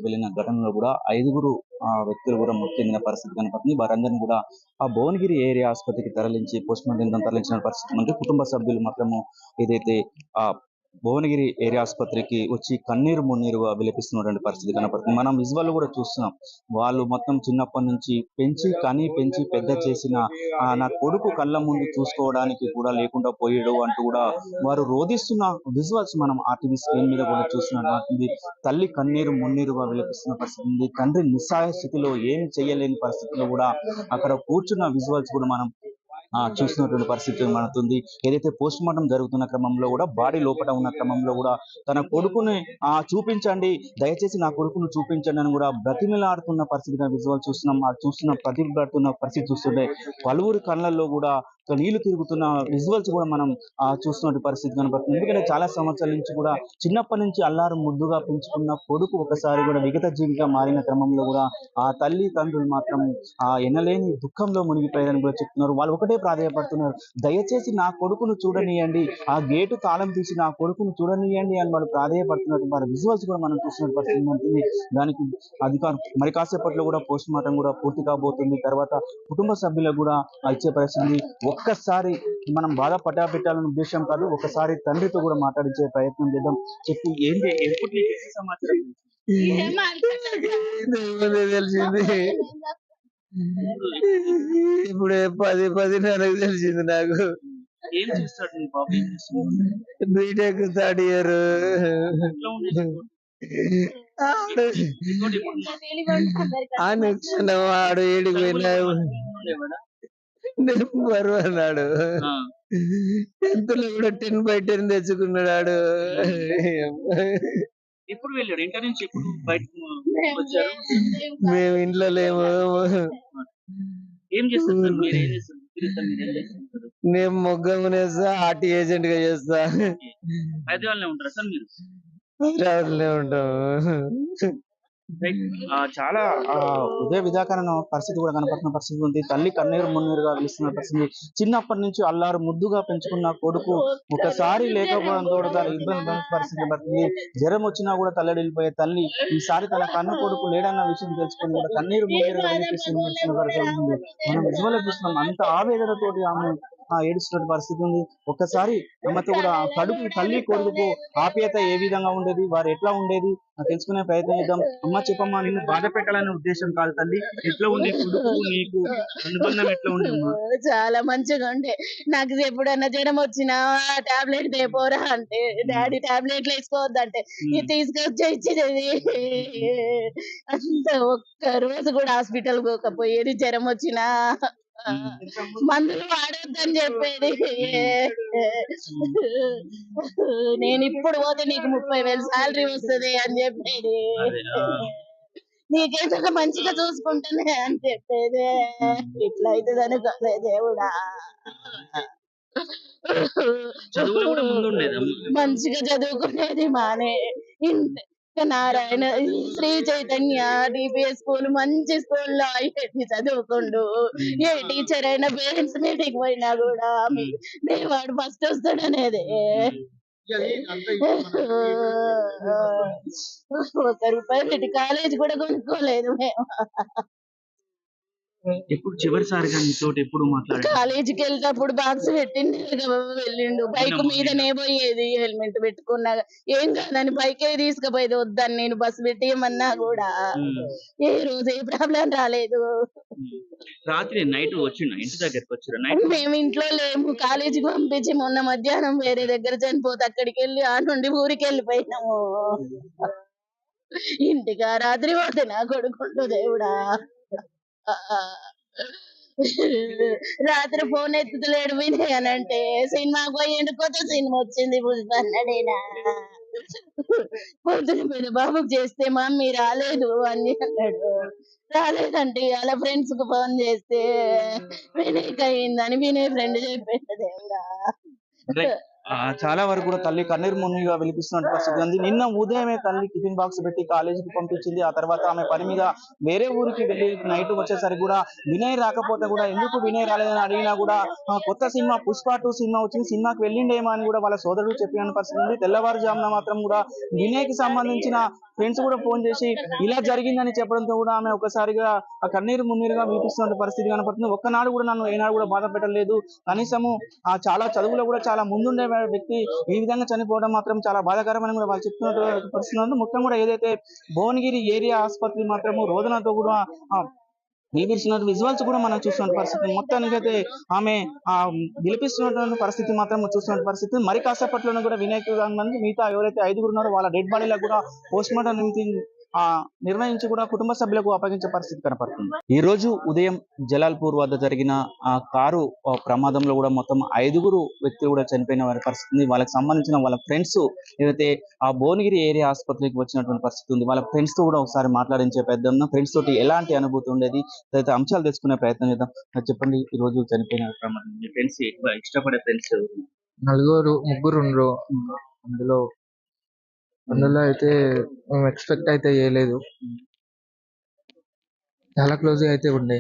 వెళ్ళిన ఘటనలో కూడా 5గురు వ్యక్తులు కూడా మృతి చెందిన పరిస్థితి కనపడుతుంది. వారందరిని కూడా ఆ భువనగిరి ఏరియా ఆసుపత్రికి తరలించి పోస్ట్‌మార్టం నిమిత్తం తరలించిన పరిస్థితి ఉంది. కుటుంబ సభ్యులు మాత్రము ఏదైతే ఆ భువనగిరి ఏరియా ఆసుపత్రికి వచ్చి కన్నీరు మున్నీరుగా విలపిస్తున్నటువంటి పరిస్థితి కనపడుతుంది. మనం విజువల్ కూడా చూస్తున్నాం. వాళ్ళు మొత్తం చిన్నప్పటి నుంచి పెంచి పెద్ద చేసిన నా కొడుకు కళ్ళ ముందు చూసుకోవడానికి కూడా లేకుండా పోయాడు అంటూ కూడా వారు రోదిస్తున్న విజువల్స్ మనం ఆర్టీవీ స్క్రీన్ మీద కూడా చూస్తున్నటువంటి తల్లి కన్నీరు మున్నీరుగా విలపిస్తున్న పరిస్థితి ఉంది. తండ్రి నిస్సహాయ స్థితిలో ఏం చేయలేని పరిస్థితిలో కూడా అక్కడ కూర్చున్న విజువల్స్ కూడా మనం చూస్తున్నటువంటి పరిస్థితి మనతుంది. ఏదైతే పోస్ట్ మార్టం జరుగుతున్న క్రమంలో కూడా బాడీ లోపల ఉన్న క్రమంలో కూడా తన కొడుకుని చూపించండి, దయచేసి నా కొడుకును చూపించండి అని కూడా బ్రతిమిలాడుతున్న పరిస్థితి విజువల్ చూస్తున్నాం. చూస్తున్న ప్రతిపడుతున్న పరిస్థితి చూస్తుంటే పలువురి కళ్ళల్లో కూడా నీళ్లు తిరుగుతున్న విజువల్స్ కూడా మనం చూస్తున్న పరిస్థితి కనబడుతుంది. ఎందుకంటే చాలా సంవత్సరాల నుంచి కూడా చిన్నప్పటి నుంచి అల్లారు ముద్దుగా పెంచుకున్న కొడుకు ఒకసారి కూడా విగత జీవిగా మారిన క్రమంలో కూడా ఆ తల్లి తండ్రులు మాత్రం ఎనలేని దుఃఖంలో మునిగిపోయారని కూడా చెప్తున్నారు. వాళ్ళు ఒకటే ప్రాధాయపడుతున్నారు, దయచేసి నా కొడుకును చూడనియండి, ఆ గేటు తాళం తీసి నా కొడుకును చూడనియండి అని వాళ్ళు ప్రాధాయపడుతున్నారు. వారి విజువల్స్ కూడా మనం చూస్తున్న పరిస్థితి ఉంటుంది. దానికి అధికారం మరి కాసేపట్లో కూడా పోస్ట్ మార్టం కూడా పూర్తి కాబోతుంది. తర్వాత కుటుంబ సభ్యులకు కూడా ఇచ్చే పరిస్థితి. ఒక్కసారి మనం బాధ పెట్టాలనే ఉద్దేశం కాదు, ఒకసారి తండ్రితో కూడా మాట్లాడించే ప్రయత్నం చేద్దాం. చెప్పు ఏంటి ఎప్పుడు సమాచారం తెలిసింది? ఇప్పుడు 10-10:30 తెలిసింది నాకు. ఏం చేస్తాడు నీ బాబు? BTech third year. అనుక్షణం ఆడు ఏడికి పోయినా నెంబర్ అన్నాడు. టెన్త్ లో కూడా 10/10 తెచ్చుకున్నాడు. ఎప్పుడు వెళ్ళాడు ఇంటర్ నుంచి? ఎప్పుడు బయటకు వచ్చారు? మేము ఇంట్లో లేము. ఏం చేస్తారు? నేను మొగ్గమునేస్తా, ఆర్టీ ఏజెంట్ గా చేస్తా. హైదరాబాద్ లో ఉంటారా సార్ మీరు? హైదరాబాద్లో ఉంటాము. చాలా హృదయ విదాకరణ పరిస్థితి కూడా కనపడుతున్న పరిస్థితి ఉంది. తల్లి కన్నీరు మున్నీరుగా పిలుస్తున్న పరిస్థితి. చిన్నప్పటి నుంచి అల్లారు ముద్దుగా పెంచుకున్న కొడుకు ఒకసారి లేకపోవడం తోడు ఇబ్బంది పరిస్థితి పడుతుంది. జ్వరం వచ్చినా కూడా తల్లడిల్లిపోయే తల్లి ఈసారి తన కన్న కొడుకు లేడన్న విషయం తెలుసుకుని కూడా కన్నీరు మున్నీరుగా వినిపిస్తున్న పరిస్థితి ఉంది. మనం విజువల్ చూస్తున్నాం, అంత ఆవేదనతోటి ఆమె ఏడుస్తున్న పరిస్థితి ఉంది. ఒక్కసారి అమ్మతో కూడా కడుపు తల్లి కొడుకు ఆప్యాయత ఏ విధంగా ఉండేది, వారు ఎట్లా ఉండేది తెలుసుకునే ప్రయత్నం చేద్దాం. అమ్మ చెప్పమ్మా, నిన్ను బాధ పెట్టాలనే ఉద్దేశం కాదు తల్లి, ఎట్లా ఉండే కొడుకు నీకు అనుబంధం ఎట్లా ఉండే? చాలా మంచిగా ఉండే. నాకు ఎప్పుడన్నా జ్వరం వచ్చినా టాబ్లెట్ తేపోరా అంటే డాడీ టాబ్లెట్లు వేసుకోవద్దంటే తీసుకొచ్చి ఇచ్చేది. అంత ఒక్క రోజు కూడా హాస్పిటల్ పోకపోయేది. జ్వరం వచ్చినా మందులు వాడొద్దని చెప్పేది. నేను ఇప్పుడు పోతే నీకు 30,000 శాలరీ వస్తుంది అని చెప్పేది. నీకేదో మంచిగా చూసుకుంటానే అని చెప్పేది. ఇట్లా అవుతుంది అనుకోలే దేవుడా. మంచిగా చదువుకునేది మానే. నారాయణ శ్రీ చైతన్య డిపిఎస్ స్కూల్ మంచి స్కూల్లో అయ్యేది చదువుకుండు. ఏ టీచర్ అయినా పేరెంట్స్ మీటింగ్ పోయినా కూడా వాడు ఫస్ట్ వస్తాడనేది. 1 రూపాయి పెట్టి కాలేజ్ కూడా కొనుక్కోలేదు మేము. ఎప్పుడు చివరిసారిగా నీతోటి ఎప్పుడు మాట్లాడాడు? కాలేజీకి వెళ్ళేటప్పుడు బాక్స్ పెట్టిండు, వెళ్ళిండు. బైక్ మీదనే పోయేది, హెల్మెట్ పెట్టుకున్నా ఏం కాదని బైకే తీసుకుపోయేది. వద్దని నేను బస్సు పెట్టేయమన్నా కూడా ఏ రోజు ఏ ప్రాబ్లం రాలేదు. రాత్రి నైట్ వచ్చిండు ఇంటి దగ్గరికి వచ్చారు? మేము ఇంట్లో లేము, కాలేజీకి పంపించి మొన్న మధ్యాహ్నం వేరే దగ్గర చనిపోతే అక్కడికి వెళ్ళి ఆ నుండి ఊరికి వెళ్ళిపోయినాము. ఇంటికి రాత్రి పోతే నా కొడుకుంటూ దేవుడా. రాత్రి ఫోన్ ఎత్తుతలేడు వినయ్ అని అంటే సినిమాకి పోయిండు. కొత్త సినిమా వచ్చింది పుష్ప అన్నాడేనా. పొద్దున మీద బాబుకి చేస్తే మమ్మీ రాలేదు అని అన్నాడు. రాలేదంటే అలా ఫ్రెండ్స్ కు ఫోన్ చేస్తే వినయ్కి అయిందని వినయ్ ఫ్రెండ్ చెప్పాడు దేవుడా. చాలా వరకు కూడా తల్లి కన్నీరు మున్నీరుగా విలిపిస్తున్న పరిస్థితి ఉంది. నిన్న ఉదయమే తల్లి టిఫిన్ బాక్స్ పెట్టి కాలేజీకి పంపించింది. ఆ తర్వాత ఆమె పని మీద వేరే ఊరికి వెళ్ళి నైట్ వచ్చేసరికి కూడా వినయ్ రాకపోతే కూడా ఎందుకు వినయ్ రాలేదని అడిగినా కూడా కొత్త సినిమా పుష్ప 2 సినిమా వచ్చింది, సినిమాకి వెళ్ళిండేమో అని కూడా వాళ్ళ సోదరుడు చెప్పిన పరిస్థితి ఉంది. తెల్లవారుజామున మాత్రం కూడా వినయ్ కి సంబంధించిన ఫ్రెండ్స్ కూడా ఫోన్ చేసి ఇలా జరిగిందని చెప్పడంతో కూడా ఆమె ఒకసారిగా ఆ కన్నీరు మున్నీరుగా వినిపిస్తున్న పరిస్థితి కనపడుతుంది. ఒక్కనాడు కూడా నన్ను ఏనాడు కూడా బాధ పెట్టలేదు, కనీసము చాలా చదువులో కూడా చాలా ముందుండే వ్యక్తి ఈ విధంగా చనిపోవడం మాత్రం చాలా బాధాకరమని కూడా వాళ్ళు చెప్తున్న పరిస్థితి ఉంది. ముఖ్యంగా కూడా ఏదైతే భువనగిరి ఏరియా ఆసుపత్రి మాత్రము రోదనతో కూడా నిలిపిస్తున్న విజువల్స్ కూడా మనం చూస్తున్న పరిస్థితి. మొత్తానికి అయితే ఆమె ఆ విలిపిస్తున్నటువంటి పరిస్థితి మాత్రం చూస్తున్న పరిస్థితి. మరి కాసేపట్లోనే కూడా వినాయక సంబంధించి మిగతా ఎవరైతే 5గురు ఉన్నారో వాళ్ళ డెడ్ బాడీలకు కూడా పోస్ట్ మార్టం నిర్ణయించి కూడా కుటుంబ సభ్యులకు అప్పగించే పరిస్థితి కనపడుతుంది. ఈ రోజు ఉదయం జలాల్పూర్ వద్ద జరిగిన ఆ కారు ప్రమాదంలో కూడా మొత్తం 5గురు వ్యక్తులు కూడా చనిపోయిన వారి పరిస్థితి ఉంది. వాళ్ళకి సంబంధించిన వాళ్ళ ఫ్రెండ్స్ ఏదైతే ఆ భువనగిరి ఏరియా ఆసుపత్రికి వచ్చినటువంటి పరిస్థితి ఉంది. వాళ్ళ ఫ్రెండ్స్ తో కూడా ఒకసారి మాట్లాడించే పెద్ద ఫ్రెండ్స్ తోటి ఎలాంటి అనుభూతి ఉండేది తదితర అంశాలు తెలుసుకునే ప్రయత్నం చేద్దాం. చెప్పండి, ఈ రోజు చనిపోయిన ప్రమాదం మీ ఫ్రెండ్స్ ఎక్కువ ఇష్టపడే ఫ్రెండ్స్ ముగ్గురు ఉండరు అందులో. అందులో అయితే మేము ఎక్స్పెక్ట్ అయితే చేయలేదు. చాలా క్లోజ్ గా అయితే ఉండే.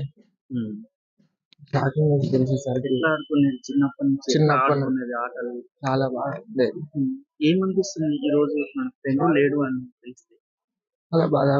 స్టార్టింగ్ నుంచి తెలిసేసరికి ఎట్లా ఆడుకునేది చిన్నప్పటి నుంచి చిన్నప్పటి నుంచి ఆడుకునేది ఆటలు చాలా బాగా ఉండే. ఏమనిపిస్తుంది ఈ రోజు మన ఫ్రెండ్ లేడు అని తెలిస్తే? చాలా బాగా